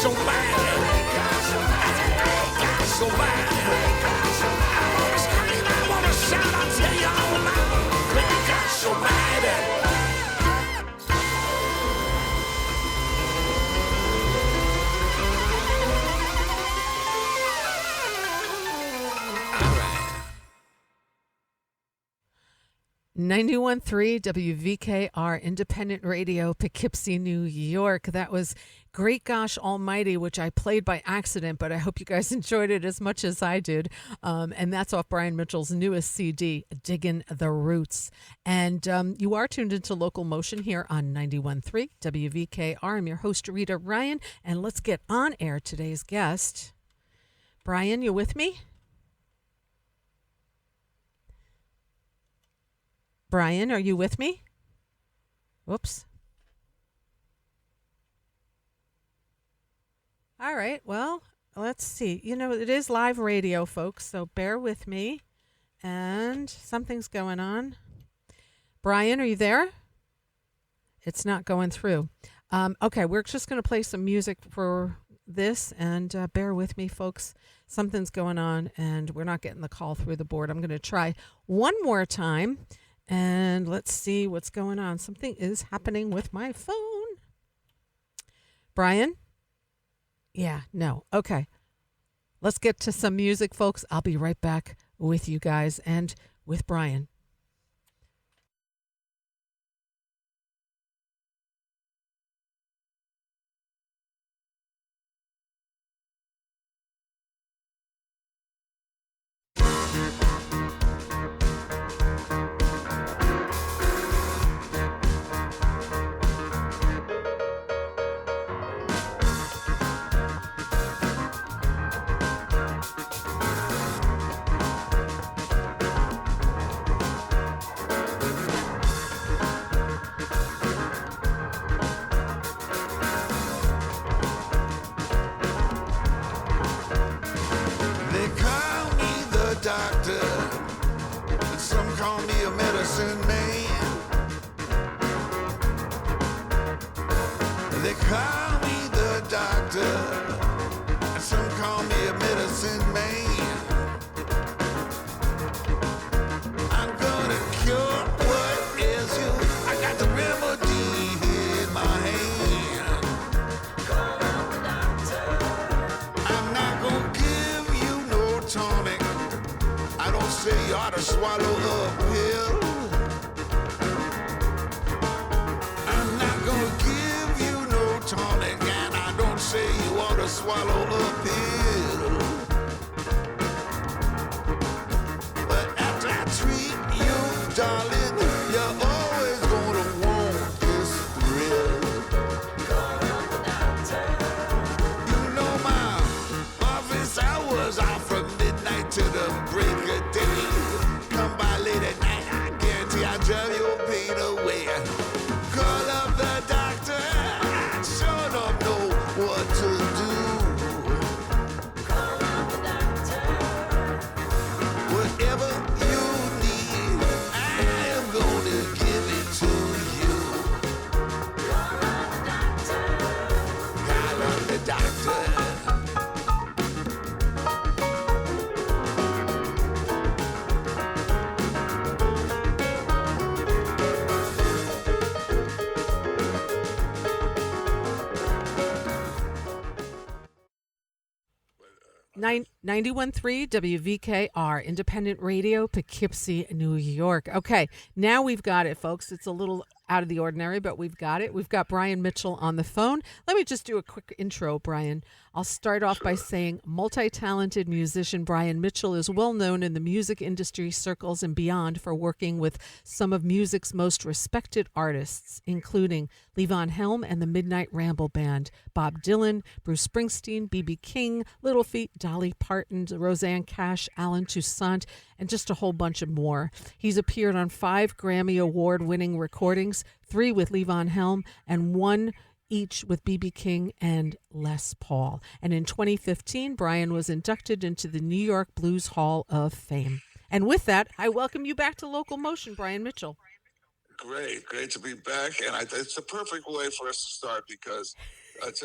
so bad. So bad. I wanna scream, I wanna shout, I tell you all about it. It got so bad. All right. 91.3 WVKR Independent Radio, Poughkeepsie, New York. That was Great Gosh Almighty, which I played by accident, but I hope you guys enjoyed it as much as I did. And that's off Brian Mitchell's newest CD, Diggin' the Roots. And you are tuned into Local Motion here on 91.3 WVKR. I'm your host, Rita Ryan, and let's get on air today's guest. Brian, you with me? Brian, are you with me? Whoops. All right. Well, let's see. You know, it is live radio, folks, so bear with me. And something's going on. Brian, are you there? It's not going through. Okay, we're just going to play some music for this, and bear with me, folks. Something's going on, and we're not getting the call through the board. I'm going to try one more time. And let's see what's going on. Something is happening with my phone. Brian? Yeah, no. Okay. Let's get to some music, folks. I'll be right back with you guys and with Brian. They call me the doctor, and some call me a medicine man. They call me the doctor, and some call me a medicine man. I'm gonna cure what is you. I got the remedy in my hand. I'm not gonna give you no tonic. I don't say you ought to swallow a pill. I'm not gonna give you no tonic, and I don't say you ought to swallow a pill. But after I treat you, darling, you're always gonna want this thrill. You know my office hours are from midnight to the break of day. Come by late at night, I guarantee I'll drive your pain away. Call up the doctor, I sure don't know what to do. Whatever you need, I am gonna give it to you. Call up the doctor. 91.3 WVKR, Independent Radio, Poughkeepsie, New York. Okay, now we've got it, folks. It's a little out of the ordinary, but we've got it. We've got Brian Mitchell on the phone. Let me just do a quick intro, Brian. I'll start off by saying multi-talented musician Brian Mitchell is well known in the music industry circles and beyond for working with some of music's most respected artists, including Levon Helm and the Midnight Ramble Band, Bob Dylan, Bruce Springsteen, B.B. King, Little Feat, Dolly Parton, Roseanne Cash, Alan Toussaint, and just a whole bunch of more. He's appeared on 5 Grammy Award-winning recordings, 3 with Levon Helm, and 1 each with B.B. King and Les Paul. And in 2015, Brian was inducted into the New York Blues Hall of Fame. And with that, I welcome you back to Local Motion, Brian Mitchell. Great to be back, and it's the perfect way for us to start because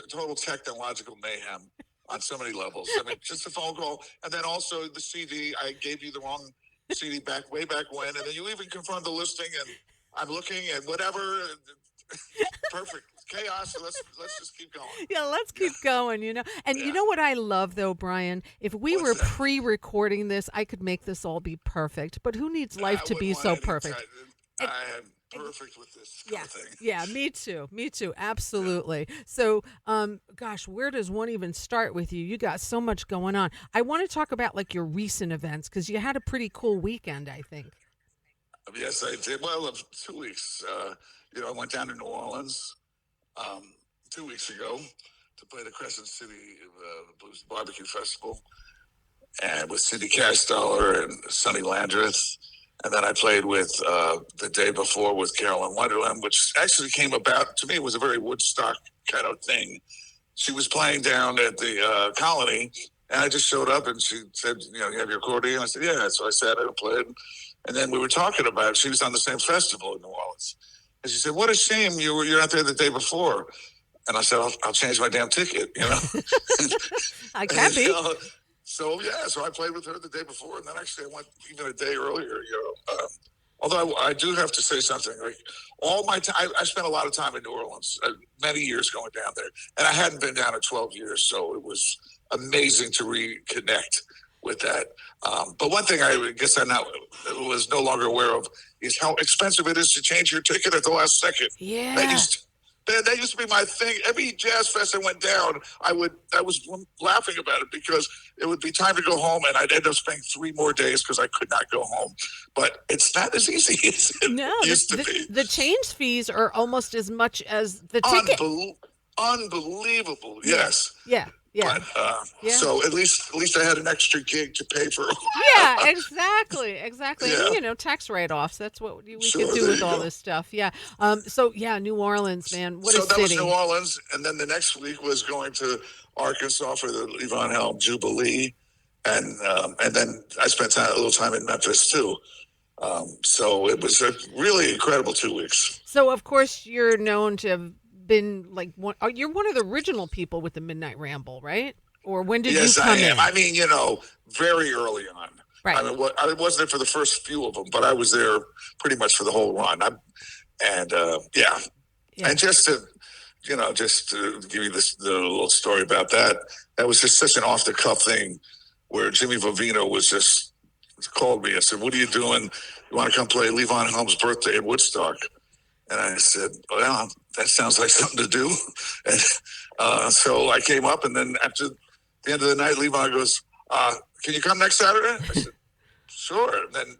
total technological mayhem on so many levels. I mean, just a phone call, and then also the CD. I gave you the wrong CD back way back when, and then you even confirmed the listing, and I'm looking and whatever. Perfect chaos. So let's just keep going. Yeah, let's Yeah, keep going, you know. And you yeah. know what I love though, Brian? If we What's were that? pre-recording this, I could make this all be perfect. But who needs life I to wouldn't be want so any. perfect? Ex- I am ex- perfect with this kind yeah. of thing. Yeah, me too. Me too. Yeah. Absolutely. So, gosh, where does one even start with you? You got so much going on. I want to talk about like your recent events because you had a pretty cool weekend, I think. Yes, I did. Well, 2 weeks. I went down to New Orleans um, 2 weeks ago to play the Crescent City Blues Barbecue Festival, and with Cindy Cashdollar and Sonny Landreth. And then I played with the day before with Carolyn Wonderland, which actually came about, to me, it was a very Woodstock kind of thing. She was playing down at the Colony, and I just showed up and she said, you have your accordion? I said, yeah. So I sat and played. And then we were talking about it. She was on the same festival in New Orleans. And she said, what a shame you're not there the day before. And I said, I'll change my damn ticket. I can be. So I played with her the day before, and then actually I went even a day earlier. Although I do have to say something, like all my time, I spent a lot of time in New Orleans, many years going down there, and I hadn't been down in 12 years, so it was amazing to reconnect with that. But one thing I guess I now was no longer aware of is how expensive it is to change your ticket at the last second. That Yeah. used to, that used to be my thing. Every jazz fest I went down, I was laughing about it because it would be time to go home, and I'd end up spending 3 more days because I could not go home. But it's not as easy as it No, used to be. the change fees are almost as much as the ticket. Unbelievable, Yeah. yes. Yeah. Yeah. But Yeah. so at least I had an extra gig to pay for. Yeah, exactly, exactly. Yeah. And tax write-offs. That's what we Sure, could do there with you all go. this stuff. Yeah. So yeah, New Orleans, man, what a So that was New city. Orleans, and then the next week was going to Arkansas for the Levon Helm Jubilee, and then I spent a little time in Memphis too. So it was a really incredible 2 weeks. So of course you're known to have been like you're one of the original people with the Midnight Ramble, right? Or when did you Yes, I come am. in? I mean, very early on. Right. I mean, I wasn't there for the first few of them, but I was there pretty much for the whole run. Yeah. Yeah. And just to give you the little story about that, that was just such an off the cuff thing where Jimmy Vivino was just called me and said, "What are you doing? You want to come play Levon Helm's birthday at Woodstock?" And I said, "Well, that sounds like something to do." And so I came up, and then after the end of the night, Levon goes, "Can you come next Saturday?" I said, "Sure." And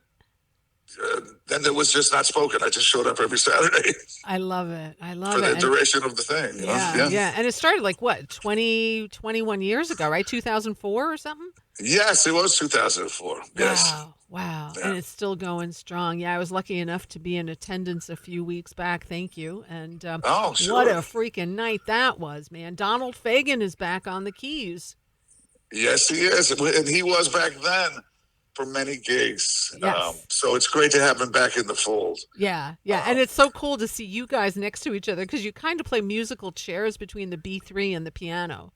then it was just not spoken. I just showed up every Saturday I love it. I love for it. the And duration of the thing. yeah, yeah. And it started like what, 20, 21 years ago, right? 2004 or something? Yes, it was 2004. Yes. Wow. Wow. Yeah. And it's still going strong. Yeah, I was lucky enough to be in attendance a few weeks back. Thank you. And Oh, sure. what a freaking night that was, man. Donald Fagen is back on the keys. Yes, he is. And he was back then for many gigs. Yes. So it's great to have him back in the fold. Yeah, yeah. And it's so cool to see you guys next to each other because you kind of play musical chairs between the B3 and the piano.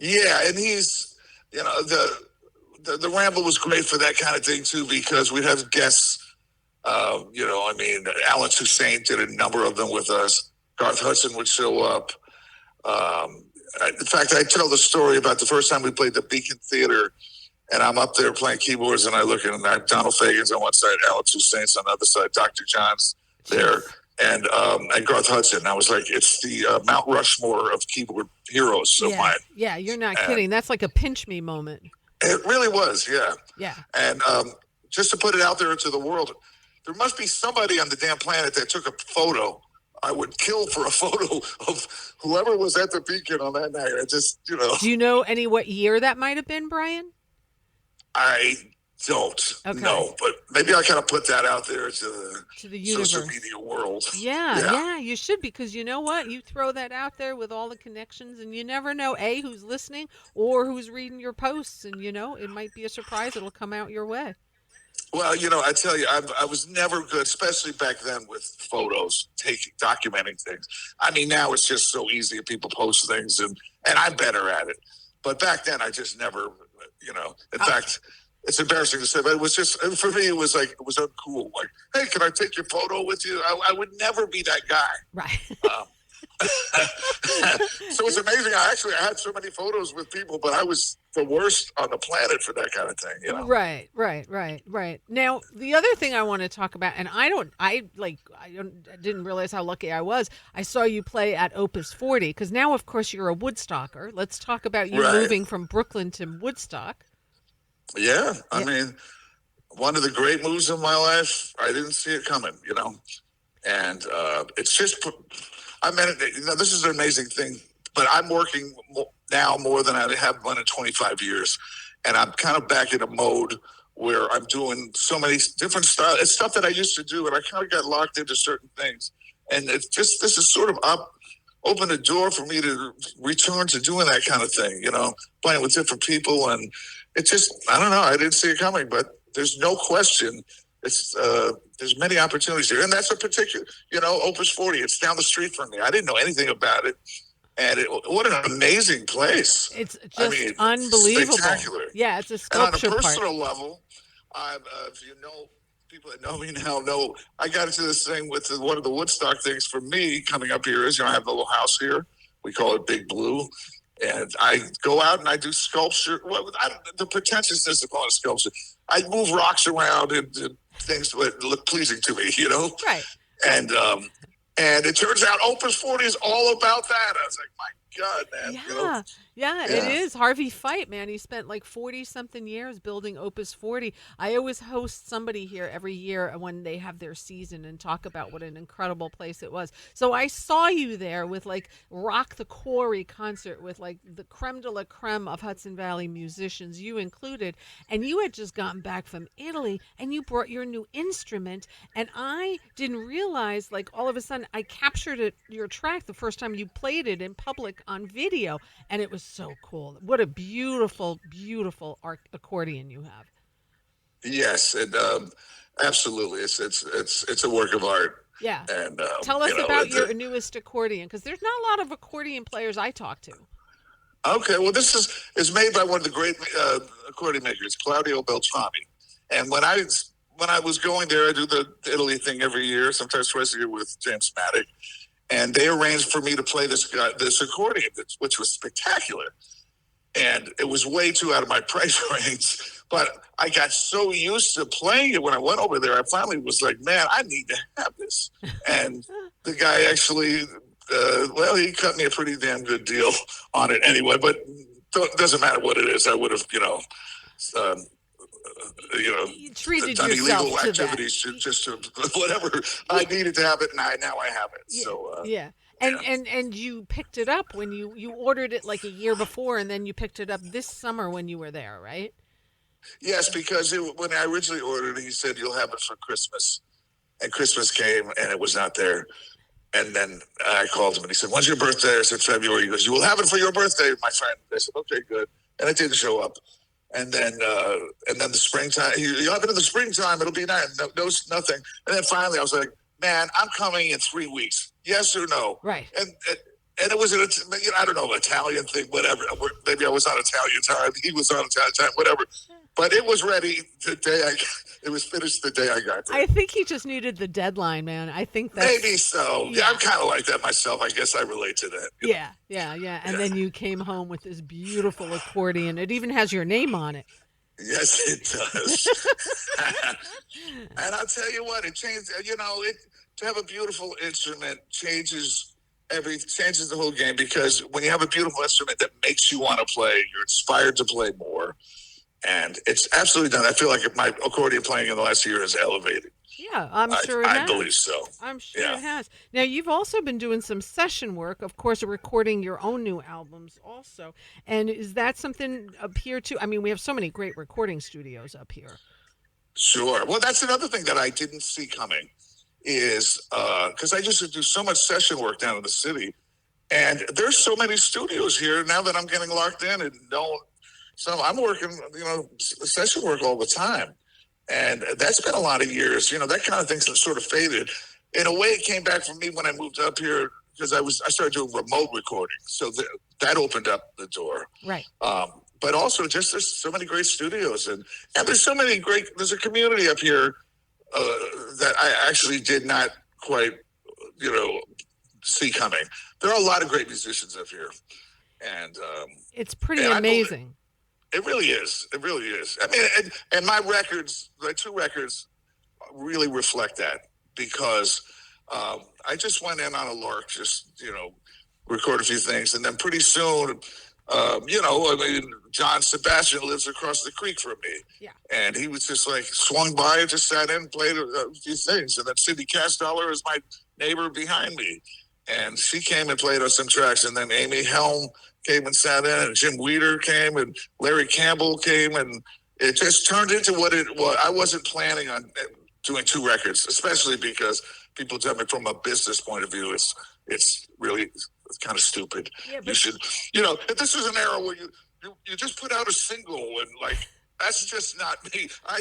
Yeah, and he's, the Ramble was great for that kind of thing too, because we'd have guests. Alan Toussaint did a number of them with us. Garth Hudson would show up. In fact, I tell the story about the first time we played the Beacon Theater, and I'm up there playing keyboards, and I look and Donald Fagen's on one side, Alan Toussaint's on the other side, Dr. John's there, and Garth Hudson. I was like, it's the Mount Rushmore of keyboard heroes of mine. Yeah, you're not kidding. That's like a pinch me moment. It really was, yeah. Yeah. And just to put it out there into the world, there must be somebody on the damn planet that took a photo. I would kill for a photo of whoever was at the Beacon on that night. Do you know what year that might have been, Brian? I don't know, but maybe I kind of put that out there to the universe. Social media world. Yeah, you should, because you know what? You throw that out there with all the connections, and you never know, A, who's listening or who's reading your posts, and it might be a surprise. It'll come out your way. Well, I tell you, I was never good, especially back then with photos, documenting things. I mean, now it's just so easy. People post things, and I'm better at it. But back then, I just never, In fact, it's embarrassing to say, but it was just for me. It was like it was uncool. Like, hey, can I take your photo with you? I would never be that guy. Right. So it's amazing. I had so many photos with people, but I was the worst on the planet for that kind of thing. Right. Now, the other thing I want to talk about, and I didn't realize how lucky I was. I saw you play at Opus 40 because now, of course, you're a Woodstocker. Let's talk about you moving from Brooklyn to Woodstock. Yeah, I mean, one of the great moves of my life. I didn't see it coming, and it's just. I mean, this is an amazing thing, but I'm working now more than I have been in 25 years. And I'm kind of back in a mode where I'm doing so many different styles. It's stuff that I used to do, and I kind of got locked into certain things. And it's just, this is sort of opened a door for me to return to doing that kind of thing, playing with different people. And it just, I don't know, I didn't see it coming, but there's no question. There's many opportunities here, and that's a particular, Opus 40. It's down the street from me. I didn't know anything about it, and what an amazing place! It's just unbelievable. Spectacular. Yeah, it's a sculpture. And on a personal level, if people that know me now know I got into this thing with one of the Woodstock things for me coming up here is I have a little house here. We call it Big Blue. And I go out and I do sculpture. Well, the pretentiousness of calling it sculpture. I move rocks around and things that look pleasing to me, Right. And it turns out Opus 40 is all about that. I was like, my God, man. Yeah, it is. Harvey Fite, man, he spent like 40-something years building Opus 40. I always host somebody here every year when they have their season and talk about what an incredible place it was. So I saw you there with like Rock the Quarry concert with like the creme de la creme of Hudson Valley musicians, you included. And you had just gotten back from Italy and you brought your new instrument. And I didn't realize, like, all of a sudden I captured your track the first time you played it in public on video. And it was so cool. What a beautiful, beautiful accordion you have. Yes, and absolutely, it's a work of art. Yeah. And tell us about your newest accordion, because there's not a lot of accordion players I talk to. Okay, well, this is made by one of the great accordion makers, Claudio Beltrami. And when I was going there, I do the Italy thing every year, sometimes twice a year with James Maddock. And they arranged for me to play this accordion, which was spectacular. And it was way too out of my price range. But I got so used to playing it when I went over there, I finally was like, man, I need to have this. And the guy actually, he cut me a pretty damn good deal on it anyway. But it doesn't matter what it is. I would have, you treated done yourself illegal to activities that. just to whatever. I needed to have it, and now I have it. Yeah, so yeah. And you picked it up when you ordered it like a year before, and then you picked it up this summer when you were there, right? Yes, because when I originally ordered it, he said you'll have it for Christmas, and Christmas came and it was not there. And then I called him and he said, "When's your birthday?" I said, "February." He goes, "You will have it for your birthday, my friend." I said, "Okay, good." And it didn't show up. And then the springtime, you'll have it in the springtime. It'll be nice. No, nothing. And then finally, I was like, "Man, I'm coming in 3 weeks. Yes or no?" Right. And it was I don't know, Italian thing, whatever. Maybe I was on Italian time. He was on Italian time, whatever. But it was ready the day it was finished the day I got there. I think he just needed the deadline, man. I think that's... Maybe so. Yeah, I'm kind of like that myself. I guess I relate to that. Yeah. And then you came home with this beautiful accordion. It even has your name on it. Yes, it does. And I'll tell you what, it changed. To have a beautiful instrument changes the whole game, because when you have a beautiful instrument that makes you want to play, you're inspired to play more. And it's absolutely done. I feel like my accordion playing in the last year has elevated. Yeah, I'm sure it has. I believe so. I'm sure it has. Now, you've also been doing some session work, of course, recording your own new albums also. And is that something up here too? I mean, we have so many great recording studios up here. Sure. Well, that's another thing that I didn't see coming is because I used to do so much session work down in the city. And there's so many studios here now that I'm getting locked in and don't. So I'm working, session work all the time. And that's been a lot of years. That kind of thing's sort of faded. In a way, it came back for me when I moved up here because I started doing remote recording. So that opened up the door. Right. But also just there's so many great studios and there's a community up here that I actually did not quite, see coming. There are a lot of great musicians up here. And it's pretty amazing. It really is. It really is. I mean, and my two records really reflect that because I just went in on a lark, record a few things. And then pretty soon, John Sebastian lives across the creek from me. Yeah. And he was just like swung by and just sat in and played a few things. And then Cindy Castdollar is my neighbor behind me. And she came and played us some tracks. And then Amy Helm came and sat in, and Jim Weeder came, and Larry Campbell came, and it just turned into what it was. I wasn't planning on doing two records, especially because people tell me from a business point of view, it's really kind of stupid. Yeah, you should, if this was an era where you just put out a single and like that's just not me. I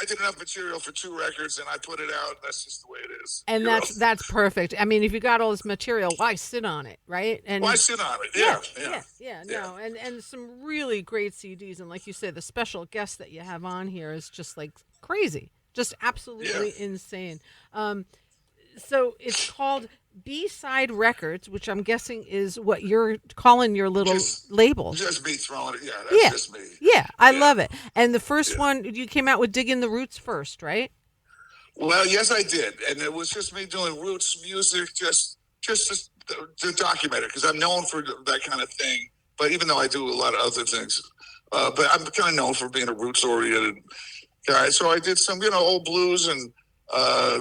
did enough material for two records and I put it out. That's just the way it is. And that's perfect. I mean, if you got all this material, why sit on it, right? And why sit on it? Yeah. No, and some really great CDs. And like you said, the special guest that you have on here is just like crazy, just absolutely insane. So it's called B-Side Records, which I'm guessing is what you're calling your little label. Just me throwing it. Yeah, that's just me. Yeah, I love it. And the first one, you came out with Digging the Roots first, right? Well, yes, I did. And it was just me doing roots music, just to document it, because I'm known for that kind of thing. But even though I do a lot of other things, but I'm kind of known for being a roots-oriented guy. So I did some, old blues and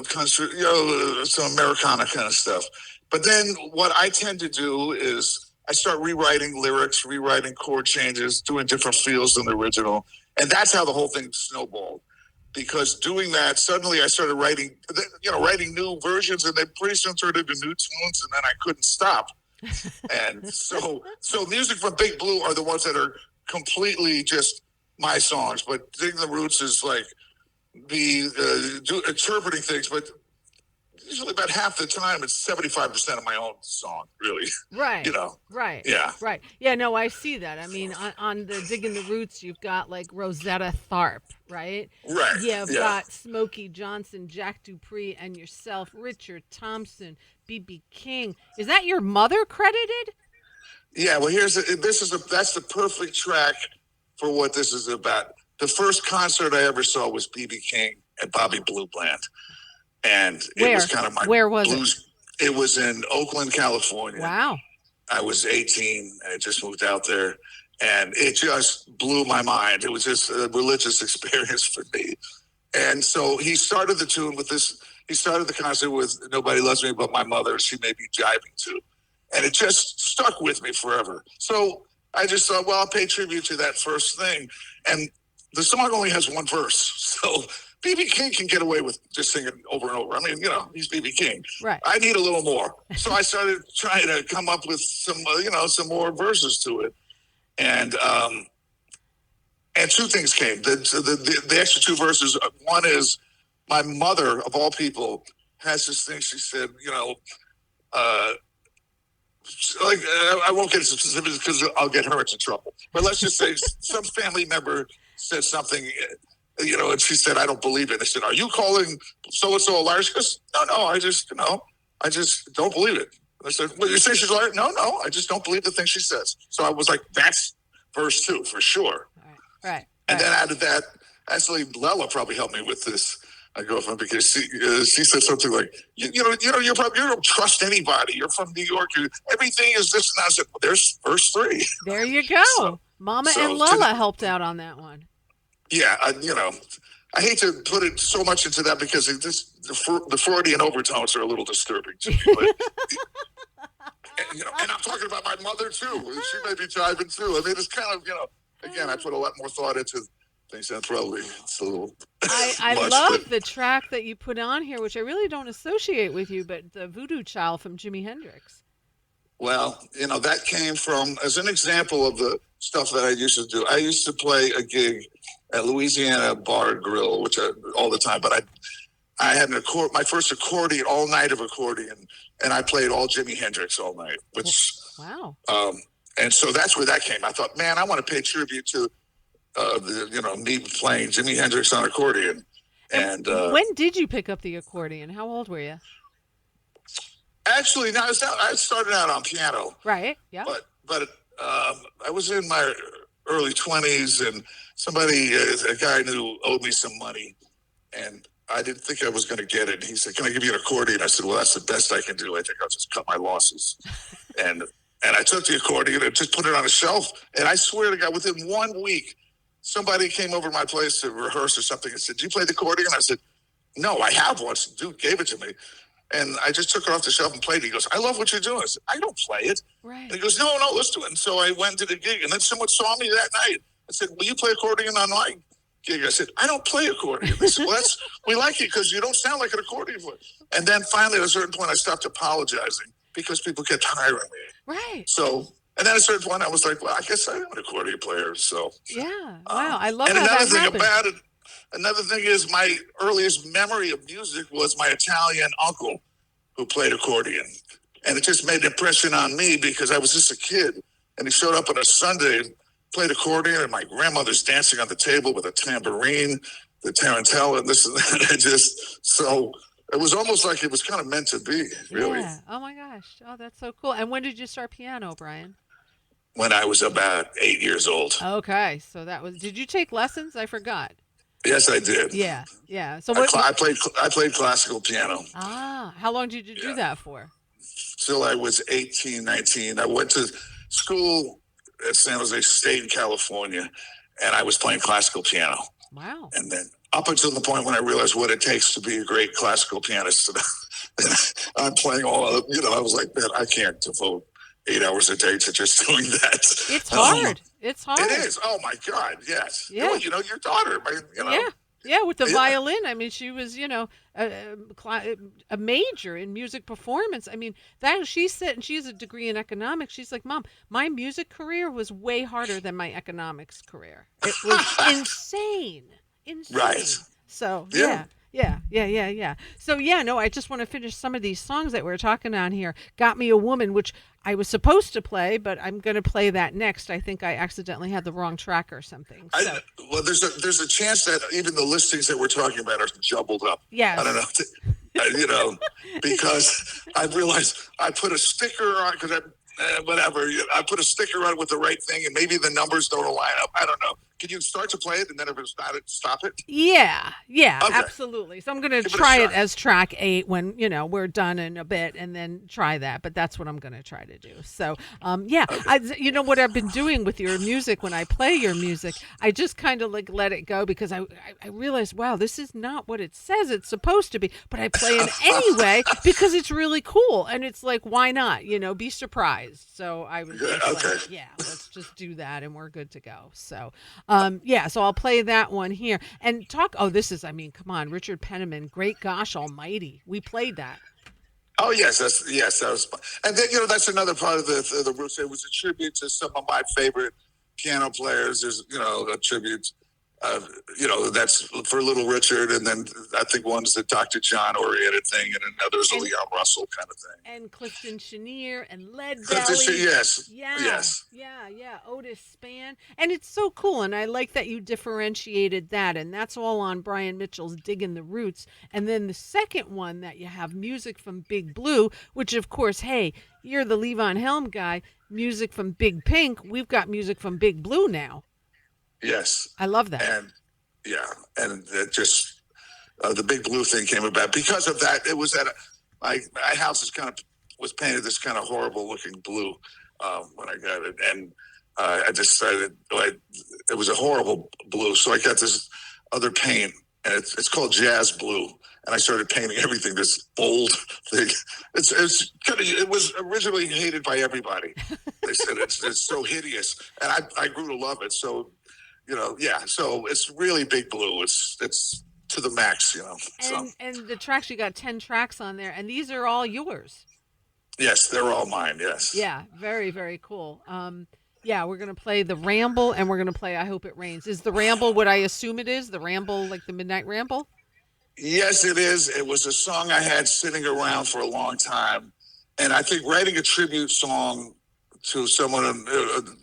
country, some Americana kind of stuff. But then what I tend to do is I start rewriting lyrics, rewriting chord changes, doing different feels than the original. And that's how the whole thing snowballed. Because doing that, suddenly I started writing new versions, and they pretty soon turned into new tunes, and then I couldn't stop. And so music from Big Blue are the ones that are completely just my songs. But Digging the Roots is like interpreting things, but usually about half the time it's 75% of my own song, really. Right. Right. Yeah. Right. Yeah, no, I see that. I mean, on the Digging the Roots, you've got like Rosetta Tharpe, right? Right. You've got Smokey Johnson, Jack Dupree, and yourself, Richard Thompson, B.B. King. Is that your mother credited? Yeah, well, that's the perfect track for what this is about. The first concert I ever saw was B.B. King and Bobby Blue Bland. And it was kind of my blues. It was in Oakland, California. Wow. I was 18 and I just moved out there. And it just blew my mind. It was just a religious experience for me. And so he started the tune with this. He started the concert with Nobody Loves Me But My Mother. She May Be Jiving To. And it just stuck with me forever. So I just thought, well, I'll pay tribute to that first thing. And the song only has one verse. So B.B. King can get away with just singing over and over. I mean, he's B.B. King. Right. I need a little more. So I started trying to come up with some, some more verses to it. And two things came. The extra two verses. One is my mother, of all people, has this thing. She said, I won't get into specifics because I'll get her into trouble. But let's just say some family member said something, and she said, I don't believe it. I said, are you calling so-and-so a liar? She goes, no, I just don't believe it. I said, well, you say she's a liar? No, I just don't believe the thing she says. So I was like, that's verse 2 for sure. Right. And then out of that, actually, Lela probably helped me with this. I girlfriend, because she said something like, you don't trust anybody. You're from New York. Everything is this and that. I said, well, there's verse 3. There you go. Mama and Lela helped out on that one. Yeah, I hate to put it so much into that because the Freudian overtones are a little disturbing to me. But, and I'm talking about my mother too. She may be jiving too. I mean, it's kind of, again, I put a lot more thought into things than probably it's a little. I love the track that you put on here, which I really don't associate with you, but the Voodoo Child from Jimi Hendrix. Well, that came from, as an example of the stuff that I used to do. I used to play a gig at Louisiana Bar and Grill, which all the time. But I had my first accordion, all night of accordion, and I played all Jimi Hendrix all night. Which wow. And so that's where that came. I thought, man, I want to pay tribute to me playing Jimi Hendrix on accordion. And when did you pick up the accordion? How old were you? Actually, no, I started out on piano. Right. Yeah. But I was in my early 20s, and a guy knew owed me some money, and I didn't think I was going to get it. He said, "Can I give you an accordion?" I said, "Well, that's the best I can do. I think I'll just cut my losses." and I took the accordion and just put it on a shelf. And I swear to God, within 1 week, somebody came over to my place to rehearse or something and said, "Do you play the accordion?" I said, "No, I have one." Some dude gave it to me. And I just took it off the shelf and played it. He goes, "I love what you're doing." I said, "I don't play it." Right. And he goes, no, let's do it. And so I went to the gig, and then someone saw me that night. I said, "Will you play accordion on my gig?" I said, "I don't play accordion." They said, "Well, we like it because you don't sound like an accordion player." And then finally, at a certain point, I stopped apologizing because people kept hiring me. Right. So, and then at a certain point, I was like, well, I guess I am an accordion player. So, yeah. Wow. I love and how another that thing happened. about it, another thing is my earliest memory of music was my Italian uncle who played accordion. And it just made an impression on me because I was just a kid. And he showed up on a Sunday, played accordion, and my grandmother's dancing on the table with a tambourine, the tarantella, and this and that. So it was almost like it was kind of meant to be, really. Yeah. Oh my gosh. Oh, that's so cool. And when did you start piano, Brian? When I was about 8 years old. Okay. So did you take lessons? I forgot. Yes, I did. Yeah. Yeah. So I played classical piano. Ah, how long did you do that for? Till I was 18, 19. I went to school at San Jose State in California, and I was playing classical piano. Wow. And then up until the point when I realized what it takes to be a great classical pianist, I'm playing all of it. I was like, man, I can't devote 8 hours a day to just doing that. It's hard. It's hard. It is. Oh, my God, yes. Yeah. Well, your daughter, Yeah. Yeah, with the violin. I mean, she was, a major in music performance. I mean, that she said, and she has a degree in economics. She's like, "Mom, my music career was way harder than my economics career. It was insane. Right. So, yeah. So, I just want to finish some of these songs that we're talking on here. Got Me a Woman, which I was supposed to play, but I'm going to play that next. I think I accidentally had the wrong track or something. So. Well, there's a chance that even the listings that we're talking about are jumbled up. Yes. I don't know. Because I realized I put a sticker on because I put a sticker on with the right thing, and maybe the numbers don't align up. I don't know. Can you start to play it, and then if it's not, stop it? Yeah, okay. Absolutely. So I'm going to try it as track 8 when, we're done in a bit, and then try that. But that's what I'm going to try to do. So, okay. What I've been doing with your music, when I play your music, I just kind of let it go because I realized, wow, this is not what it says it's supposed to be. But I play it anyway because it's really cool. And it's like, why not? Be surprised. So I was like, let's just do that, and we're good to go. So, so I'll play that one here and talk. Oh, come on, Richard Penniman, Great Gosh Almighty. We played that. Oh, yes, that was fun. And then, that's another part of the roots. It was a tribute to some of my favorite piano players. There's, a tribute, that's for Little Richard. And then I think one's the Dr. John oriented thing, and another's a Leon Russell kind of thing. And Clifton Chenier and Lead Belly. Yes. Yeah. Otis Spann. And it's so cool. And I like that you differentiated that. And that's all on Brian Mitchell's Diggin' the Roots. And then the second one that you have music from Big Blue, which of course, hey, you're the Levon Helm guy. Music from Big Pink. We've got music from Big Blue now. Yes. I love that. And it just the Big Blue thing came about because of that. It was my house was painted this kind of horrible looking blue when I got it, and I decided it was a horrible blue, so I got this other paint, and it's called Jazz Blue, and I started painting everything this bold thing. It was originally hated by everybody. They said it's so hideous, and I grew to love it. So. So it's really Big Blue. It's to the max, And the tracks, you got 10 tracks on there, and these are all yours. Yes, they're all mine, yes. Yeah, very, very cool. Yeah, we're gonna play the Ramble, and we're gonna play I Hope It Rains. Is the Ramble what I assume it is? The Ramble, like the Midnight Ramble? Yes, it is. It was a song I had sitting around for a long time, and I think writing a tribute song to someone,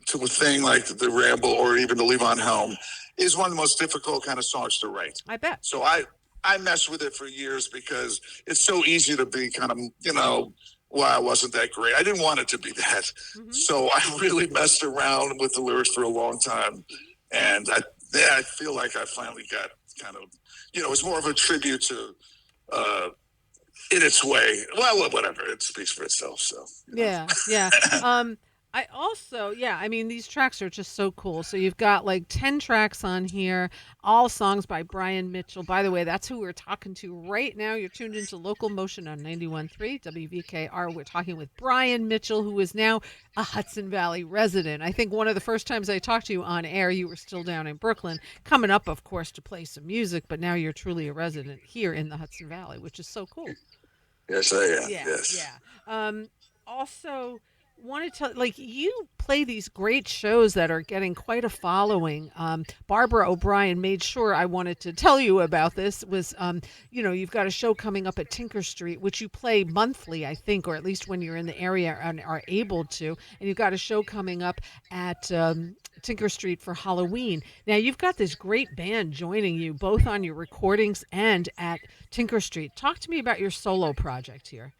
to a thing like the Ramble or even the Levon Helm, is one of the most difficult kind of songs to write. I bet. So I messed with it for years because it's so easy to be kind of, well, I wasn't that great. I didn't want it to be that. Mm-hmm. So I really messed around with the lyrics for a long time. And I feel like I finally got kind of, it's more of a tribute to, in its way. Well, whatever. It speaks for itself. So. Yeah, yeah. I also, yeah, I mean, these tracks are just so cool. So you've got like 10 tracks on here, all songs by Brian Mitchell. By the way, that's who we're talking to right now. You're tuned into Local Motion on 91.3 WVKR. We're talking with Brian Mitchell, who is now a Hudson Valley resident. I think one of the first times I talked to you on air, you were still down in Brooklyn, coming up, of course, to play some music, but now you're truly a resident here in the Hudson Valley, which is so cool. Yes, I am. Yeah, Yes. yeah. Also, want to tell, like, you play these great shows that are getting quite a following. Barbara O'Brien made sure I wanted to tell you about this. Was you've got a show coming up at Tinker Street, which you play monthly, I think, or at least when you're in the area and are able to. And you've got a show coming up at Tinker Street for Halloween. Now, you've got this great band joining you both on your recordings and at Tinker Street. Talk to me about your solo project here.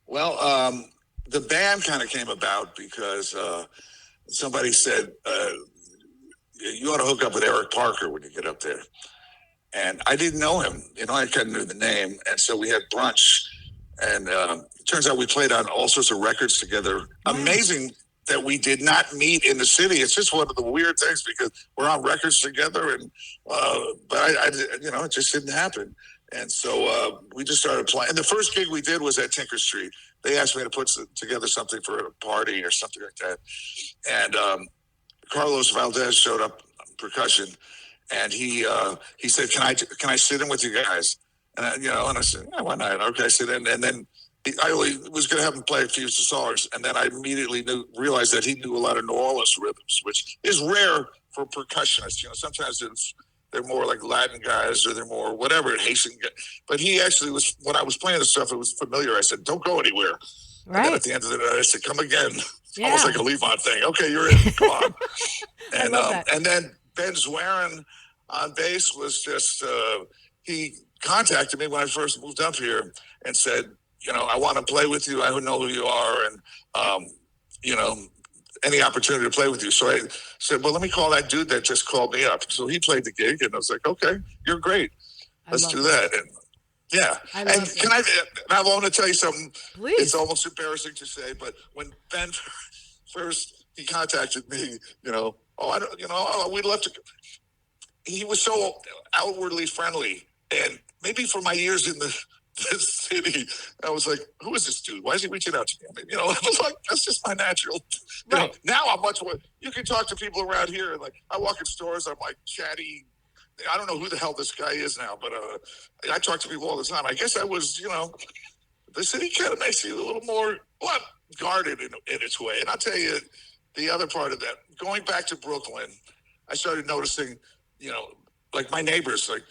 Well, the band kind of came about because somebody said, you ought to hook up with Eric Parker when you get up there. And I didn't know him. I kind of knew the name. And so we had brunch. And it turns out we played on all sorts of records together. Wow. Amazing that we did not meet in the city. It's just one of the weird things because we're on records together. And but it just didn't happen. And so we just started playing. And the first gig we did was at Tinker Street. They asked me to put together something for a party or something like that. And Carlos Valdez showed up on percussion, and he said, "Can I sit in with you guys?" And I said, "Yeah, why not?" Okay, sit in. And then I only was going to have him play a few songs, and then I immediately realized that he knew a lot of New Orleans rhythms, which is rare for percussionists. Sometimes they're more like Latin guys, or they're more whatever, Haitian guys. But he actually was, when I was playing the stuff, it was familiar. I said, "Don't go anywhere." Right. And then at the end of the night, I said, "Come again." Yeah. Almost like a Levon thing. Okay, you're in. Come on. And and then Ben Zwerin on bass was just, he contacted me when I first moved up here and said, "I want to play with you. I know who you are. And, any opportunity to play with you." So I said, "Well, let me call that dude that just called me up." So he played the gig, and I was like, "Okay, you're great. Let's do that." And yeah. I want to tell you something. Please. It's almost embarrassing to say, but when Ben first, he contacted me, we'd love to. He was so outwardly friendly, and maybe for my years in the city, I was like, "Who is this dude? Why is he reaching out to me?" I mean, I was like, that's just my natural. Right. Now I'm much more. You can talk to people around here, and like I walk in stores, I'm like chatty. I don't know who the hell this guy is now, but I talk to people all the time. I guess I was, the city kind of makes you a little more guarded in its way. And I'll tell you the other part of that. Going back to Brooklyn, I started noticing, like my neighbors, like,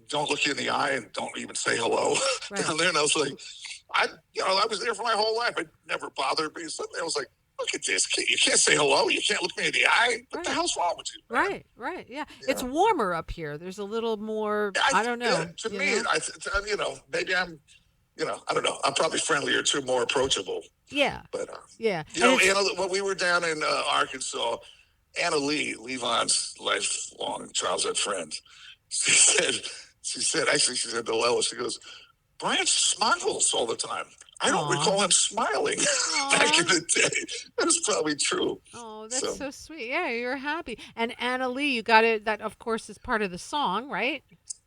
don't look you in the eye and don't even say hello. Right. Down there, and I was like, I was there for my whole life. It never bothered me. Suddenly I was like, look at this kid. You can't say hello. You can't look me in the eye. What the hell's wrong with you? Man? Right. Yeah. It's warmer up here. There's a little more, I don't know. To me, maybe I'm, I don't know. I'm probably friendlier too, more approachable. Yeah. But, yeah. When we were down in Arkansas, Anna Lee, Levon's lifelong childhood friend, she said to Lois, she goes, "Brian smiles all the time. I don't recall him smiling back in the day." That is probably true. Oh, that's so sweet. Yeah, you're happy. And Anna Lee, you got it. That, of course, is part of the song, right?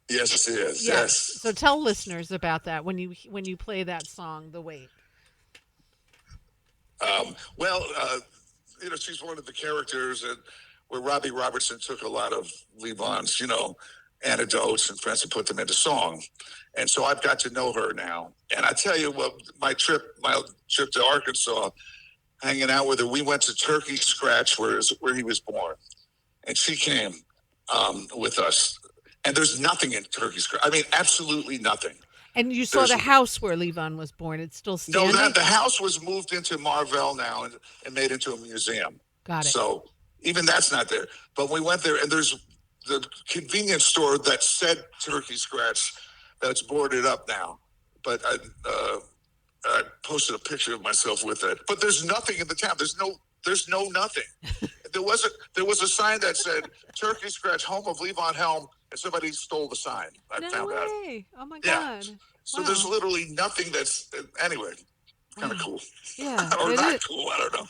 Yes, it is. Yes. So tell listeners about that when you play that song, "The Wait." She's one of the characters where Robbie Robertson took a lot of Levon's, anecdotes and friends and put them into song. And so I've got to know her now. And I tell you what, my trip to Arkansas, hanging out with her. We went to Turkey Scratch, where he was born, and she came with us. And there's nothing in Turkey Scratch. I mean, absolutely nothing. And you saw the house where Levon was born. It's still No, standing? the house was moved into Marvell now and made into a museum. Got it. So even that's not there. But we went there, and there's the convenience store that said Turkey Scratch that's boarded up now. But I posted a picture of myself with it. But there's nothing in the town. There's no nothing. There was a sign that said Turkey Scratch, home of Levon Helm, and somebody stole the sign. I found out. No way. Oh my God. So wow. there's literally nothing that's anyway. Kind of cool. Yeah. Or it not is. cool. I don't know.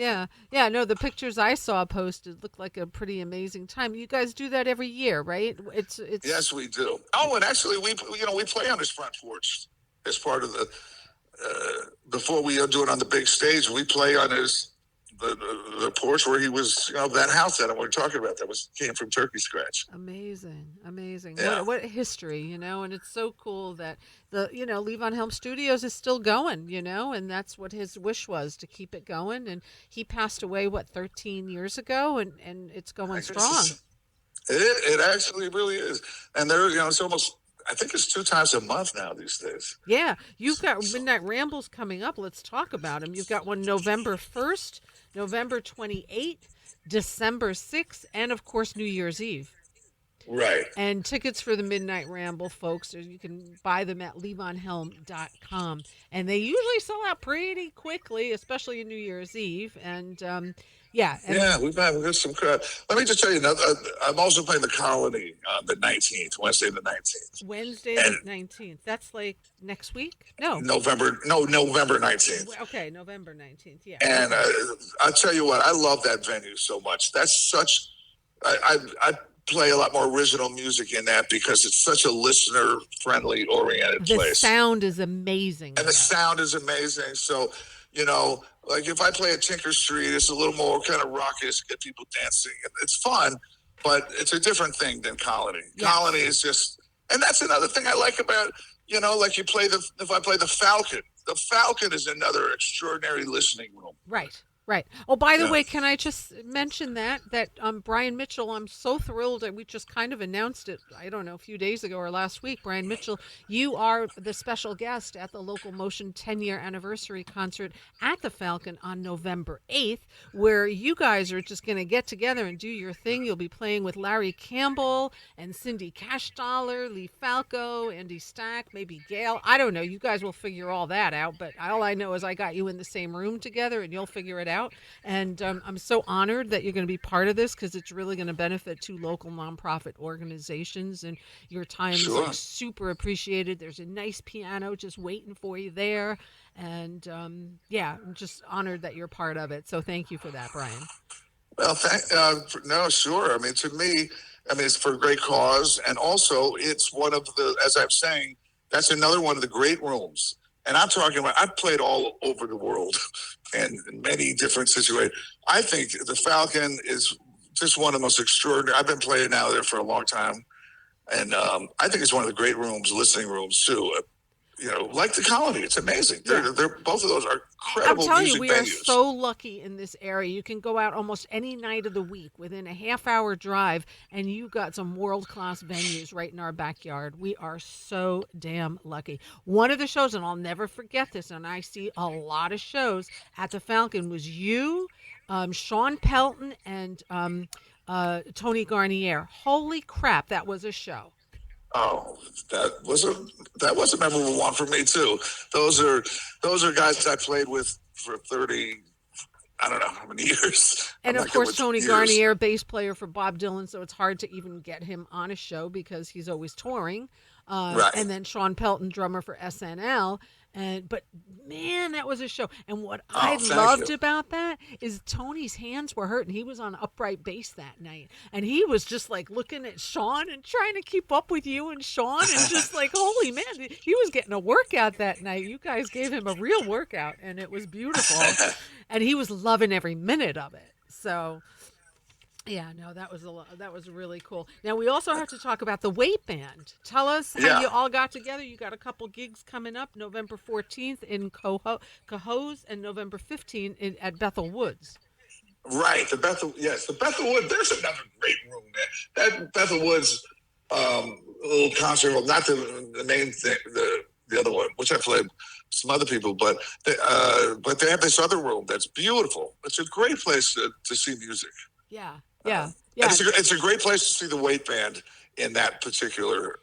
Yeah. No, the pictures I saw posted looked like a pretty amazing time. You guys do that every year, right? It's. Yes, we do. Oh, and actually, we play on his front porch as part of the. Before we do it on the big stage, we play on the porch where he was, that house that we're talking about came from Turkey Scratch. Amazing. Yeah. What history, and it's so cool that the Levon Helm Studios is still going, and that's what his wish was, to keep it going. And he passed away 13 years ago, and it's going strong. It actually really is, and there, it's almost. I think it's 2 times a month now these days. Yeah, you've got Midnight Rambles coming up. Let's talk about them. You've got one November 1st, November 28th, December 6th, and of course New Year's Eve. Right. And tickets for the Midnight Ramble, folks, you can buy them at levonhelm.com. And they usually sell out pretty quickly, especially on New Year's Eve. And we've got some crowd. Let me just tell you, I'm also playing the Colony on the 19th, Wednesday the 19th. Wednesday the 19th. That's like next week? No. November 19th. Okay, November 19th, yeah. And I'll tell you what, I love that venue so much. That's such, I play a lot more original music in that because it's such a listener-friendly, oriented place. The sound is amazing. And the sound is amazing. So, like if I play at Tinker Street, it's a little more kind of raucous, get people dancing. It's fun, but it's a different thing than Colony. Yes. Colony is just, and that's another thing I like about, like if I play the Falcon is another extraordinary listening room. Right. Oh, by the way, can I just mention that Brian Mitchell, I'm so thrilled that we just kind of announced it, I don't know, a few days ago or last week. Brian Mitchell, you are the special guest at the LocalMotion 10-year anniversary concert at the Falcon on November 8th, where you guys are just going to get together and do your thing. You'll be playing with Larry Campbell and Cindy Cashdollar, Lee Falco, Andy Stack, maybe Gail. I don't know. You guys will figure all that out, but all I know is I got you in the same room together and you'll figure it out. And I'm so honored that you're going to be part of this because it's really going to benefit 2 local nonprofit organizations, and your time is super appreciated. There's a nice piano just waiting for you there. And I'm just honored that you're part of it. So thank you for that, Brian. Well, no, sure. I mean, to me, it's for a great cause. And also it's one of as I'm saying, that's another one of the great rooms. And I'm talking about, I've played all over the world and in many different situations. I think the Falcon is just one of the most extraordinary. I've been playing now there for a long time. And I think it's one of the great rooms, listening rooms too. Like the Colony. It's amazing. They're both of those are incredible I'm telling music you, we venues. are so lucky in this area. You can go out almost any night of the week within a half-hour drive, and you've got some world-class venues right in our backyard. We are so damn lucky. One of the shows, and I'll never forget this, and I see a lot of shows at the Falcon, was you, Sean Pelton, and Tony Garnier. Holy crap, that was a show. Oh, that was a memorable one for me too. Those are guys I played with for 30, I don't know how many years. And of course, Tony Garnier, bass player for Bob Dylan, so it's hard to even get him on a show because he's always touring. Right. And then Sean Pelton, drummer for SNL. But man, that was a show. And what I loved about that is Tony's hands were hurt, and he was on upright bass that night. And he was just like looking at Sean and trying to keep up with you and Sean, and just like, holy man, he was getting a workout that night. You guys gave him a real workout, and it was beautiful. And he was loving every minute of it. So Yeah, no, that was really cool. Now we also have to talk about the Weight Band. Tell us how Yeah, you all got together. You got a couple gigs coming up, November 14th in Cohoes and November 15th at Bethel Woods. right. The Bethel Woods. There's another great room there. That Bethel Woods little concert hall, not the main thing, the other one, which I played some other people, but they have this other room that's beautiful. It's a great place to see music. Yeah, Um, yeah, and yeah. it's a great place to see the Weight Band in that particular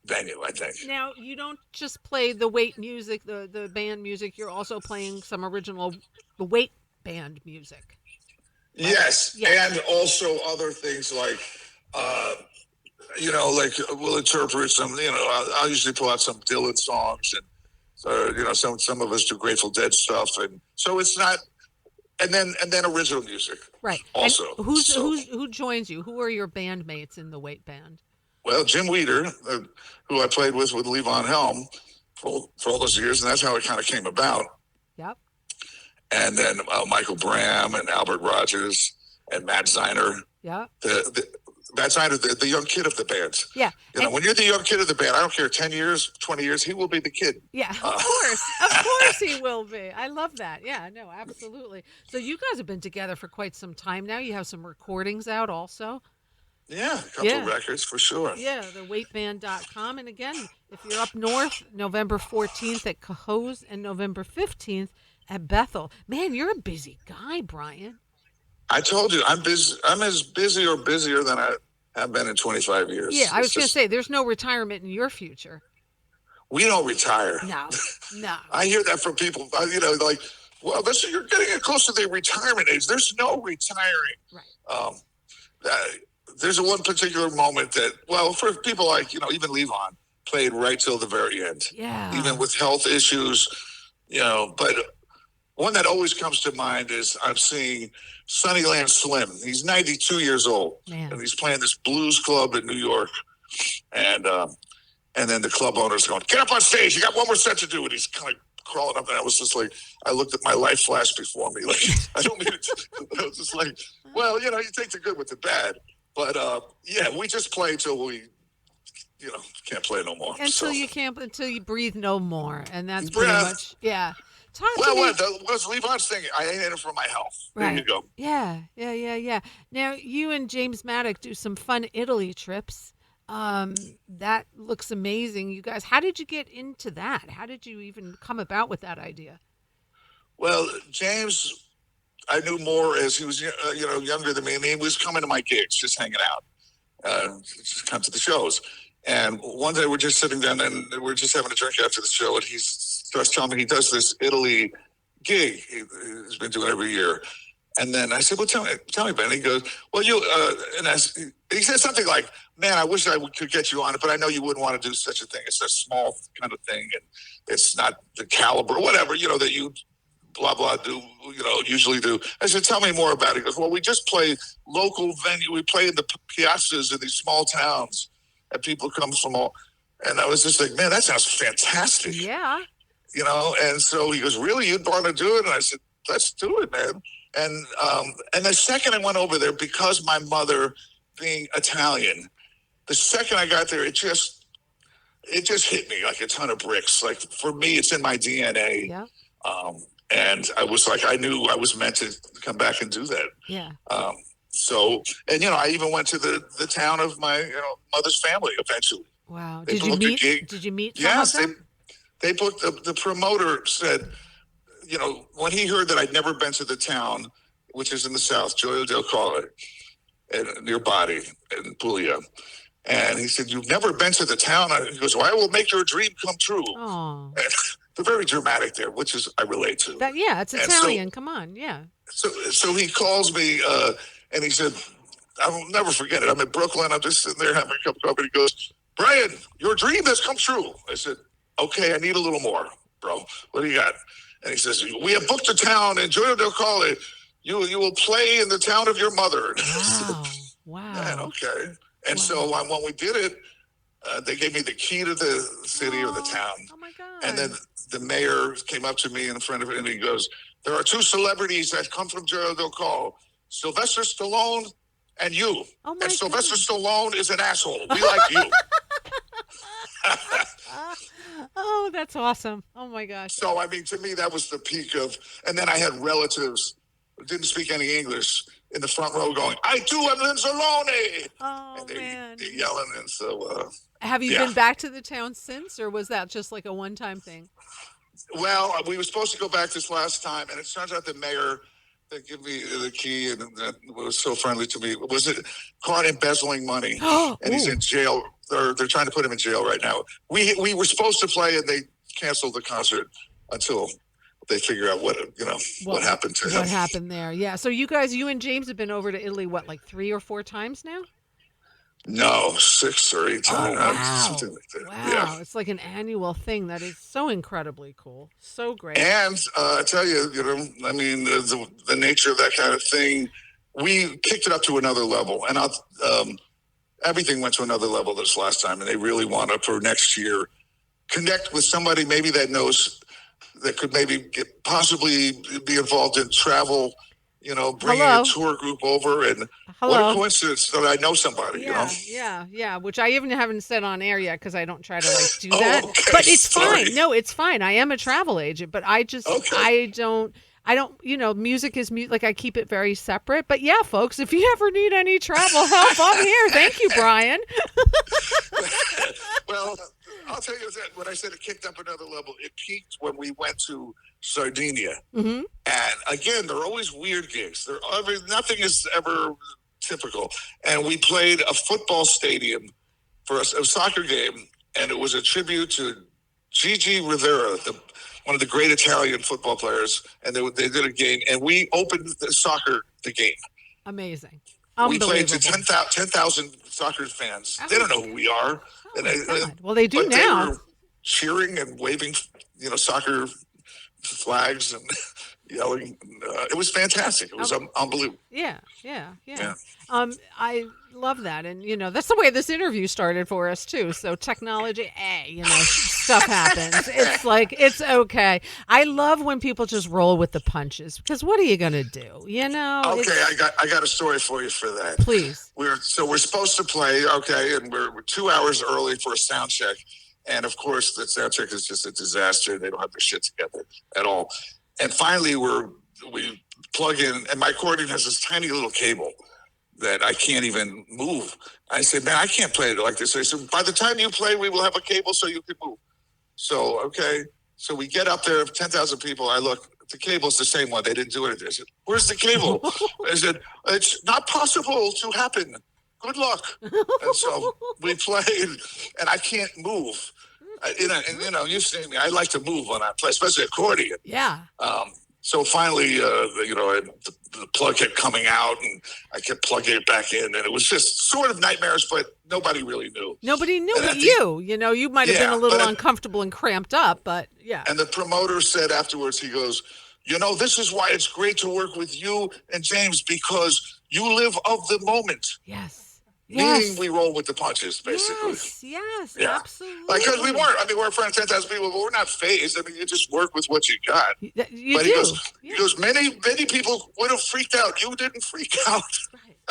venue, I think. Now you don't just play the Weight music, the band music. You're also playing some original the Weight Band music, right? Yes, Yeah, and also other things like, uh, like we'll interpret some. I'll usually pull out some Dylan songs, and some of us do Grateful Dead stuff, and so it's not. And then original music right. And also. who joins you? Who are your bandmates in the Weight Band? Well, Jim Weeder, who I played with Levon Helm for all those years, and that's how it kind of came about. Yep. And then Michael Bram and Albert Rogers and Matt Ziner. Yeah. Matt Ziner, the young kid of the band. Yeah. When you're the young kid of the band, I don't care, 10 years, 20 years, he will be the kid. Yeah, of course he will be. I love that. Yeah, no, absolutely. So you guys have been together for quite some time now. You have some recordings out also. Yeah, a couple of records for sure. Yeah, the weightband.com. And again, if you're up north, November 14th at Cohoes and November 15th at Bethel. Man, you're a busy guy, Brian. I told you, I'm busy. I'm as busy or busier than I have been in 25 years. Yeah, I was going to say, there's no retirement in your future. We don't retire. No. I hear that from people, like, well, you're getting close to the retirement age. There's no retiring. Right. There's one particular moment that, well, for people like, even Levon played right till the very end. Yeah. Even with health issues, but one that always comes to mind is I'm seeing Sunnyland Slim. He's 92 years old. Man. And he's playing this blues club in New York. And then the club owner's going, get up on stage. You got one more set to do. And he's kind of crawling up. And I was just like, I looked at my life flash before me. Like, I don't mean it. I was just like, well, you take the good with the bad. But, we just play till we, can't play no more. Until you breathe no more. And that's pretty much, yeah. What's Levon's thing? I ain't in it for my health. Right. There you go. Yeah. Now, you and James Maddock do some fun Italy trips. That looks amazing. You guys, how did you get into that? How did you even come about with that idea? Well, James, I knew more as he was, younger than me, and he was coming to my gigs, just hanging out, just come to the shows. And one day we're just sitting down and we're just having a drink after the show, and he starts telling me he does this Italy gig he's been doing every year. And then I said, well, tell me, Ben. He goes, well, he said something like, man, I wish I could get you on it, but I know you wouldn't want to do such a thing. It's a small kind of thing, and it's not the caliber, whatever, that you blah, blah, do, usually do. I said, tell me more about it. He goes, well, we just play local venue. We play in the piazzas in these small towns, and people come from all. And I was just like, man, that sounds fantastic. Yeah. And so he goes, really, you'd want to do it? And I said, let's do it, man. And the second I went over there, because my mother being Italian, the second I got there, it just hit me like a ton of bricks. Like, for me, it's in my DNA. Yeah. And I was like, I knew I was meant to come back and do that. Yeah. I even went to the town of my mother's family eventually. Wow. Did you meet some Yes, of them? they booked. The promoter said, when he heard that I'd never been to the town, which is in the south, Gioia del Colle, near Bari in Puglia, and he said, you've never been to the town? He goes, well, I will make your dream come true. Oh. They're very dramatic there, which is I relate to. It's Italian. Come on, yeah. So he calls me and he said, I will never forget it. I'm in Brooklyn. I'm just sitting there having a cup of coffee. He goes, Brian, your dream has come true. I said, okay, I need a little more, bro. What do you got? And he says, we have booked a town in Gioia del Colle. You will play in the town of your mother. Wow. Man, okay. And so when we did it, they gave me the key to the city or the town. Oh, my God. And then the mayor came up to me in front of it, and he goes, there are two celebrities that come from Gioia del Colle, Sylvester Stallone and you. Oh my And Sylvester goodness. Stallone is an asshole. We like you. Oh, that's awesome. Oh my gosh. So, I mean, to me, that was the peak of, and then I had relatives who didn't speak any English in the front row going, I too am Linsalone. Oh And man. they're yelling. And so, Have you yeah. been back to the town since, or was that just like a one-time thing? Well, we were supposed to go back this last time, and it turns out the mayor that gave me the key and that was so friendly to me was caught embezzling money, and he's in jail. They're trying to put him in jail right now. We were supposed to play, and they canceled the concert until they figure out what happened to him. What happened there? Yeah. So you and James have been over to Italy, what, like 3 or 4 times now? No, 6 or 8 times. Wow. Something like that. Wow. Yeah. It's like an annual thing. That is so incredibly cool. So great. And I tell you, I mean, the nature of that kind of thing, we kicked it up to another level. And everything went to another level this last time. And they really want to, for next year, connect with somebody maybe that knows, that could maybe possibly be involved in travel, bringing a tour group over. And what a coincidence that I know somebody, Yeah. Which I even haven't said on air yet because I don't try to do that. Okay, but it's sorry. fine. No, it's fine. I am a travel agent, but I just, I don't, music is music. Like I keep it very separate. But yeah, folks, if you ever need any travel help, I'm here. Thank you, Brian. Well, I'll tell you that when I said it kicked up another level, it peaked when we went to Sardinia. Mm-hmm. And again, they're always weird gigs. Nothing is ever typical. And we played a football stadium for a soccer game, and it was a tribute to Gigi Rivera, one of the great Italian football players. And they did a game, and we opened the game. Amazing. We played to 10,000 soccer fans. They don't know who we are. Well, they do now. They were cheering and waving, soccer flags and yelling. It was fantastic. It was unbelievable. Yeah. I love that. And, that's the way this interview started for us, too. So technology, stuff happens. It's like, it's okay. I love when people just roll with the punches because what are you going to do? Okay, I got a story for you for that. Please. We're supposed to play, okay, and we're 2 hours early for a sound check. And, of course, the sound check is just a disaster. They don't have their shit together at all. And finally, we plug in, and my accordion has this tiny little cable that I can't even move. I said, man, I can't play it like this. I said, by the time you play, we will have a cable so you can move. So, okay. So we get up there, 10,000 people. I look, the cable's the same one. They didn't do anything. I said, where's the cable? I said, it's not possible to happen. Good luck. And so we played, and I can't move. You've seen me. I like to move when I play, especially accordion. Yeah. So finally, the plug kept coming out, and I kept plugging it back in, and it was just sort of nightmarish, but nobody really knew. Nobody knew but you. You might have been a little uncomfortable and cramped up, but yeah. And the promoter said afterwards, he goes, this is why it's great to work with you and James, because you live of the moment. Yes. Meaning we roll with the punches, basically. Yes, yeah. Absolutely. Because we weren't. I mean, we're in front of 10,000 people, but we're not phased. I mean, you just work with what you got. He goes, many people would have freaked out. You didn't freak out.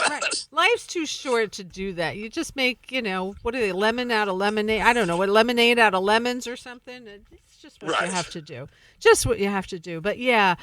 Right. Life's too short to do that. You just make, what are they, lemon out of lemonade? I don't know, lemonade out of lemons or something? It's just what you have to do. Just what you have to do. But yeah,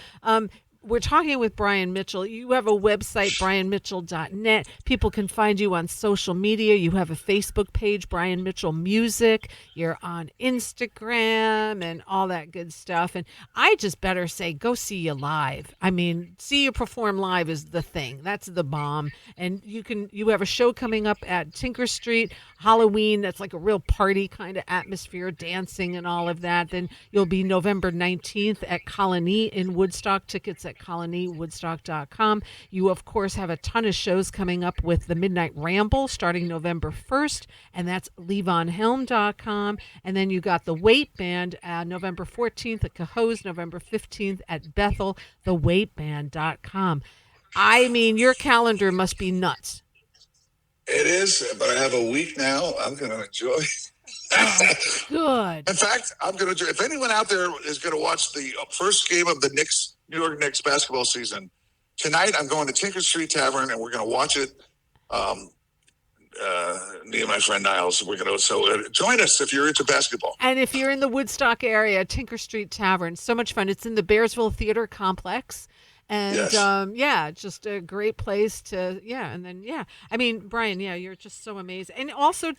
we're talking with Brian Mitchell. You have a website, brianmitchell.net. People can find you on social media. You have a Facebook page, Brian Mitchell Music. You're on Instagram and all that good stuff. And I just better say, go see you live. I mean, see you perform live is the thing. That's the bomb. And you have a show coming up at Tinker Street, Halloween. That's like a real party kind of atmosphere, dancing and all of that. Then you'll be November 19th at Colony in Woodstock. Tickets at colonywoodstock.com. You, of course, have a ton of shows coming up with the Midnight Ramble starting November 1st, and that's levonhelm.com. And then you got the Weight Band November 14th at Cahoes, November 15th at Bethel, theweightband.com. I mean, your calendar must be nuts. It is, but I have a week now. I'm going to enjoy. Good. In fact, I'm going to. If anyone out there is going to watch the first game of the New York Knicks basketball season tonight, I'm going to Tinker Street Tavern, and we're going to watch it Me and my friend Niles, we're going to, join us if you're into basketball. And if you're in the Woodstock area, Tinker Street Tavern, so much fun. It's in the Bearsville Theater Complex. And Yes. just a great place to, and then, I mean, Brian, you're just so amazing. And also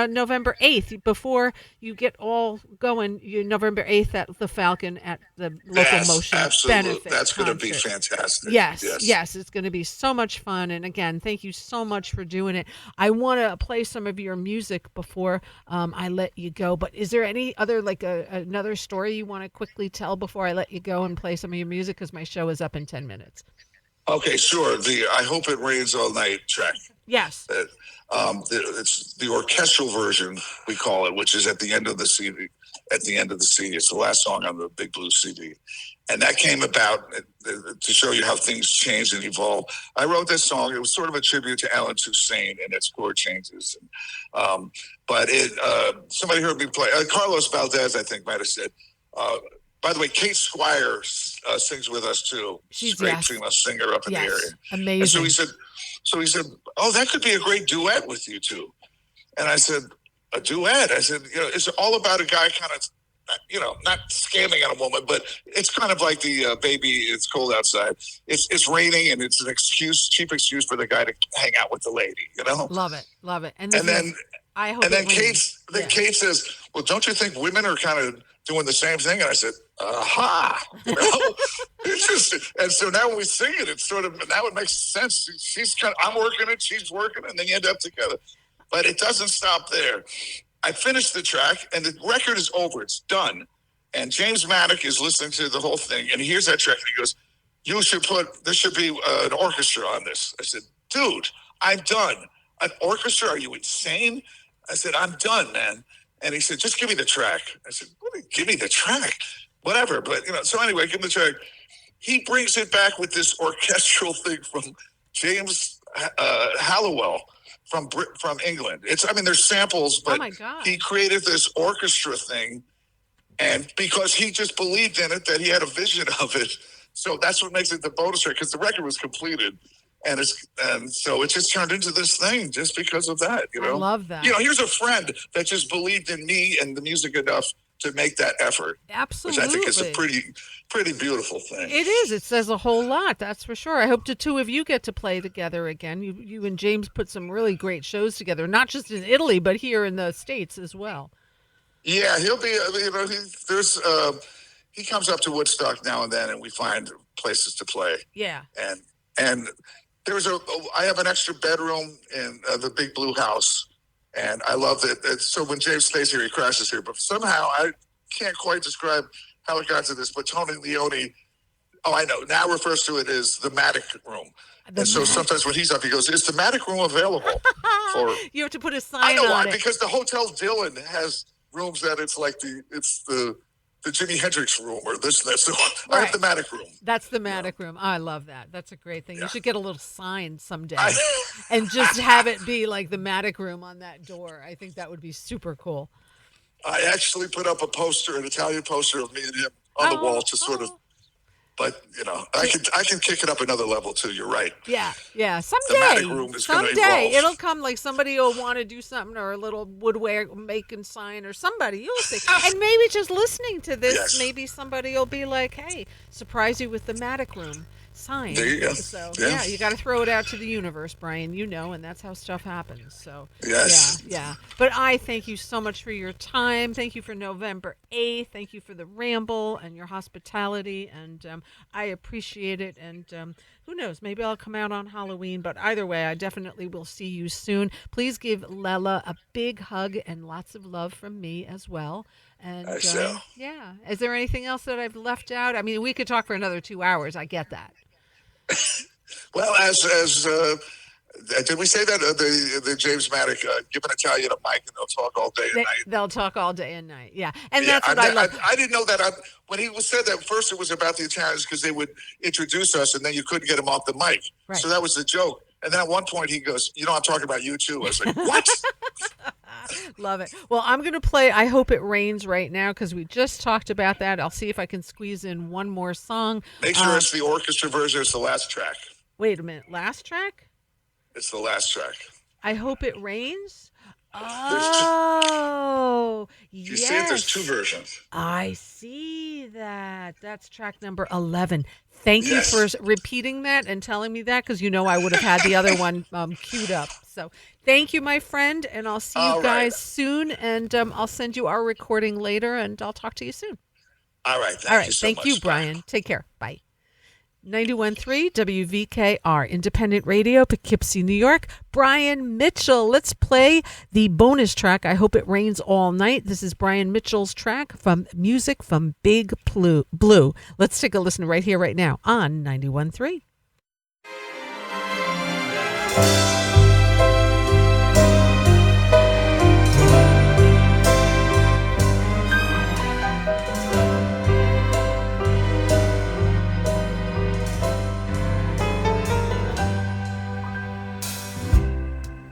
November 8th, before you get all going, November 8th at the Falcon at the LocalMotion absolutely. benefit That's going to be concert. fantastic. Yes, it's going to be so much fun. And again, thank you so much for doing it. I want to play some of your music before I let you go. But is there any other, like another story you want to quickly tell before I let you go and play some of your music? Because my show is up in 10 minutes. Okay, sure. The I Hope It Rains All Night track. Yes. It's the orchestral version, we call it, which is at the end of the CD. At the end of the CD, it's the last song on the Big Blue CD, and that came about to show you how things change and evolve. I wrote this song. It was sort of a tribute to Alan Toussaint and its chord changes. But somebody heard me play. Carlos Valdez, I think, might have said. By the way, Kate Squire sings with us too. She's a great female singer up in the area. Amazing. And so he said, "Oh, that could be a great duet with you two." And I said, "A duet?" I said, it's all about a guy kind of, not scamming on a woman, but it's kind of like the baby, it's cold outside. It's raining, and it's an cheap excuse for the guy to hang out with the lady. Love it. And then Kate says, "Well, don't you think women are kind of doing the same thing?" And I said, "Aha!" It's just, and so now when we sing it, it's sort of, now it makes sense. I'm working it, she's working it, and then you end up together. But it doesn't stop there. I finished the track, and the record is over. It's done. And James Maddock is listening to the whole thing, and he hears that track, and he goes, there should be an orchestra on this. I said, "Dude, I'm done. An orchestra? Are you insane?" I said, "I'm done, man." And he said, "Just give me the track." I said, "What do you give me the track?" Whatever. But, so anyway, give him the track. He brings it back with this orchestral thing from James Hallowell from England. There's samples, but he created this orchestra thing. And because he just believed in it, that he had a vision of it. So that's what makes it the bonus track, because the record was completed. And so it just turned into this thing just because of that, I love that. Here's a friend that just believed in me and the music enough to make that effort. Absolutely. Which I think is a pretty beautiful thing. It is. It says a whole lot, that's for sure. I hope the two of you get to play together again. You and James put some really great shows together, not just in Italy, but here in the States as well. Yeah, he'll be, he comes up to Woodstock now and then, and we find places to play. Yeah. And I have an extra bedroom in the Big Blue house, and I love it. So when James stays here, he crashes here. But somehow, I can't quite describe how it got to this, but Tony Leone, I know, now refers to it as the Matic room. So sometimes when he's up, he goes, "Is the Matic room available?" You have to put a sign I know on why, it. because the Hotel Dillon has rooms that it's like the Jimi Hendrix room or this and that. So I have the Matic room. That's the Matic room. Oh, I love that. That's a great thing. You should get a little sign someday and just have it be like the Matic room on that door. I think that would be super cool. I actually put up an Italian poster of me and him on the wall to sort of, but I can kick it up another level too. You're right. Yeah. Someday, the Matic room is going to evolve. It'll come, like somebody will want to do something, or a little making sign, or somebody, you'll see. And maybe just listening to this, maybe somebody will be like, "Hey, surprise you with the Matic room sign." There you go. So you got to throw it out to the universe, Brian. And that's how stuff happens. So yes, yeah. But I thank you so much for your time. Thank you for November 8th. Thank you for the ramble and your hospitality, and I appreciate it. And who knows? Maybe I'll come out on Halloween. But either way, I definitely will see you soon. Please give Lela a big hug and lots of love from me as well. And I shall. Yeah. Is there anything else that I've left out? I mean, we could talk for another 2 hours. I get that. Well, as did we say that the James Maddock, give an Italian a mic and they'll talk all day and night? They'll talk all day and night. Yeah, and that's what I love. I didn't know that. When he said that first, it was about the Italians because they would introduce us and then you couldn't get them off the mic. Right. So that was the joke. And then at one point he goes, "I'm talking about you too." I was like, "What?" Love it. Well, I'm going to play I Hope It Rains right now because we just talked about that. I'll see if I can squeeze in one more song. Make sure it's the orchestra version. It's the last track. Wait a minute. Last track? It's the last track. I Hope It Rains. There's two. Oh, You see it? There's two yes. versions. I see that. That's track number 11. Thank you Yes. for repeating that and telling me that, because I would have had the other one queued up. So thank you, my friend, and I'll see you All guys right. soon, and I'll send you our recording later, and I'll talk to you soon. All right. All right. You so Thank much. you, Bye. Brian. Take care. Bye. 91.3 WVKR, Independent Radio, Poughkeepsie, New York. Brian Mitchell. Let's play the bonus track, I Hope It Rains All Night. This is Brian Mitchell's track from Music from Big Blue. Let's take a listen right here, right now on 91.3.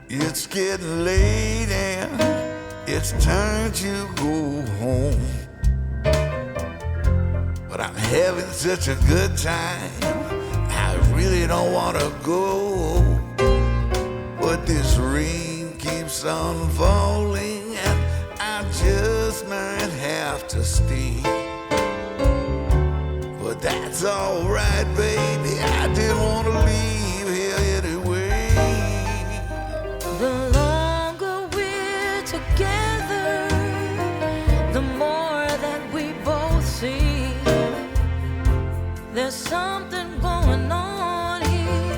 It's getting late and it's time to go home. But I'm having such a good time, I really don't want to go. But this rain keeps on falling and I just might have to stay. But that's alright, baby, I didn't want to leave here anyway. The longer we're together, the more that we both see. There's something going on here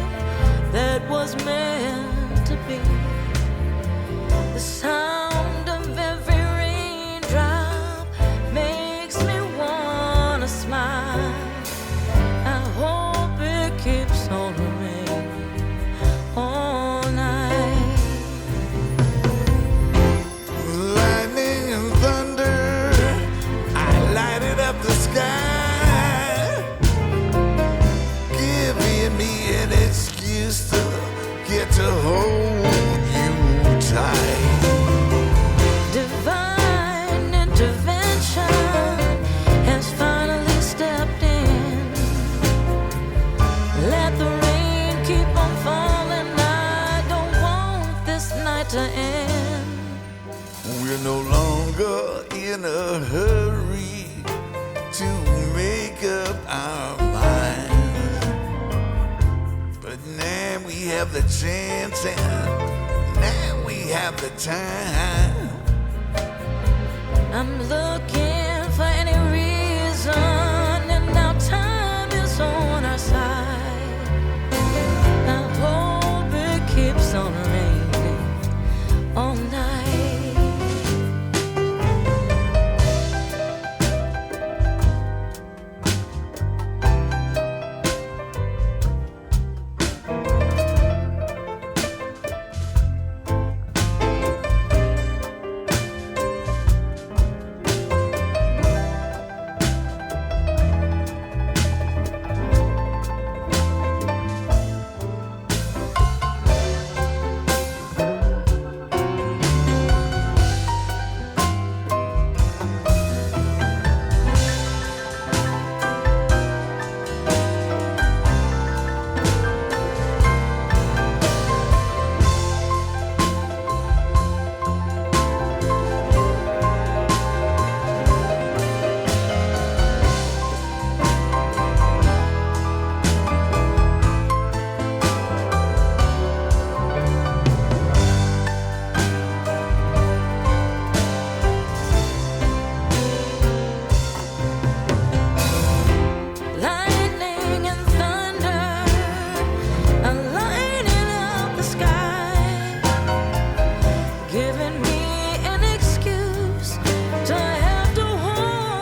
that was meant to be. The sound of every raindrop makes me wanna smile. I hope it keeps on raining all night. Lightning and thunder, I lighted up the sky, giving me an excuse to get to hold you tight. Divine intervention has finally stepped in. Let the rain keep on falling. I don't want this night to end. We're no longer in a hurry to make up our minds, but now we have the chance and now we have the time. I'm looking